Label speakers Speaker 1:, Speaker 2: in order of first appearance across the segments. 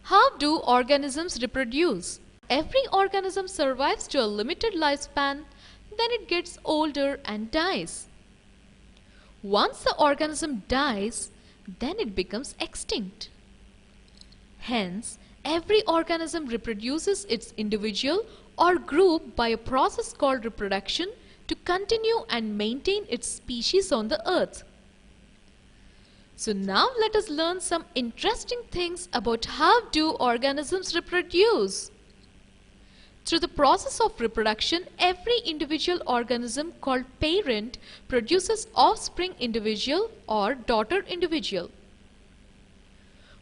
Speaker 1: How do organisms reproduce? Every organism survives to a limited lifespan, then it gets older and dies. Once the organism dies, then it becomes extinct. Hence, every organism reproduces its individual or group by a process called reproduction to continue and maintain its species on the earth. So now let us learn some interesting things about how do organisms reproduce. Through the process of reproduction, every individual organism called parent produces offspring individual or daughter individual.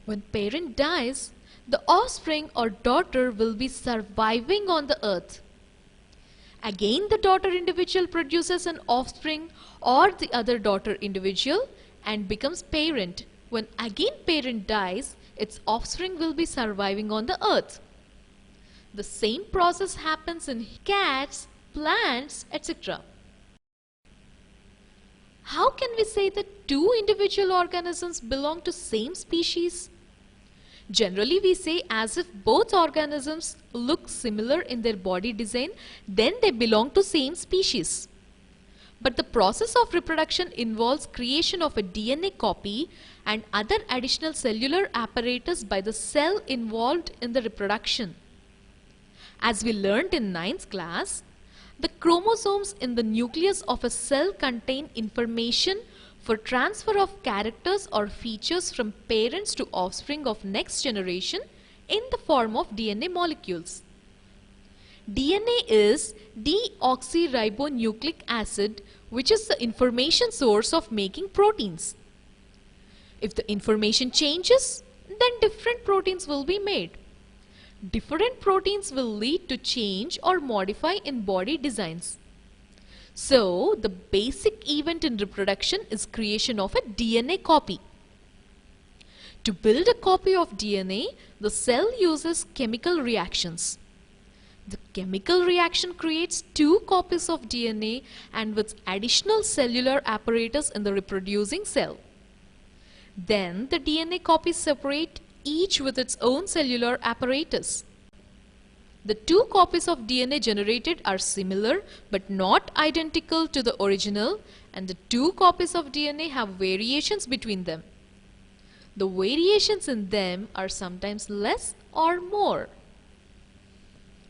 Speaker 1: When parent dies, the offspring or daughter will be surviving on the earth. Again, the daughter individual produces an offspring or the other daughter individual and becomes parent. When again parent dies, its offspring will be surviving on the earth. The same process happens in cats, plants, etc. How can we say that two individual organisms belong to same species? Generally, we say as if both organisms look similar in their body design, then they belong to same species. But the process of reproduction involves creation of a DNA copy and other additional cellular apparatus by the cell involved in the reproduction. As we learnt in 9th class, the chromosomes in the nucleus of a cell contain information for transfer of characters or features from parents to offspring of next generation in the form of DNA molecules. DNA is deoxyribonucleic acid, which is the information source of making proteins. If the information changes, then different proteins will be made. Different proteins will lead to change or modify in body designs. So, the basic event in reproduction is creation of a DNA copy. To build a copy of DNA, the cell uses chemical reactions. The chemical reaction creates two copies of DNA and with additional cellular apparatus in the reproducing cell. Then the DNA copies separate, each with its own cellular apparatus. The two copies of DNA generated are similar but not identical to the original, and the two copies of DNA have variations between them. The variations in them are sometimes less or more.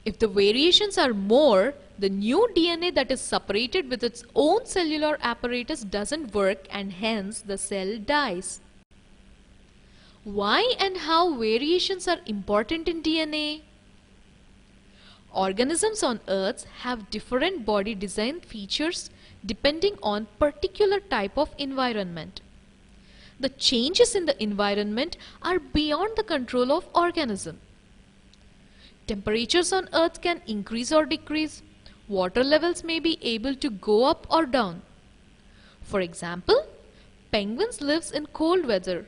Speaker 1: If the variations are more, the new DNA that is separated with its own cellular apparatus doesn't work and hence the cell dies. Why and how variations are important in DNA? Organisms on Earth have different body design features depending on particular type of environment. The changes in the environment are beyond the control of organism. Temperatures on Earth can increase or decrease. Water levels may be able to go up or down. For example, penguins live in cold weather.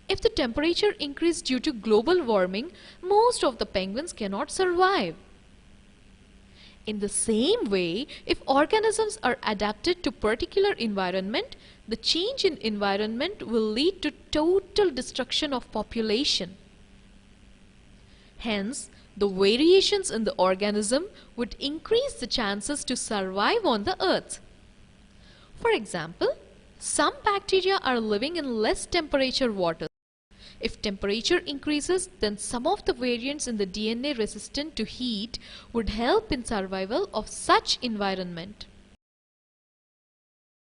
Speaker 1: If the temperature increases due to global warming, most of the penguins cannot survive. In the same way, if organisms are adapted to particular environment, the change in environment will lead to total destruction of population. Hence, the variations in the organism would increase the chances to survive on the earth. For example, some bacteria are living in less temperature water. If temperature increases, then some of the variants in the DNA resistant to heat would help in survival of such environment.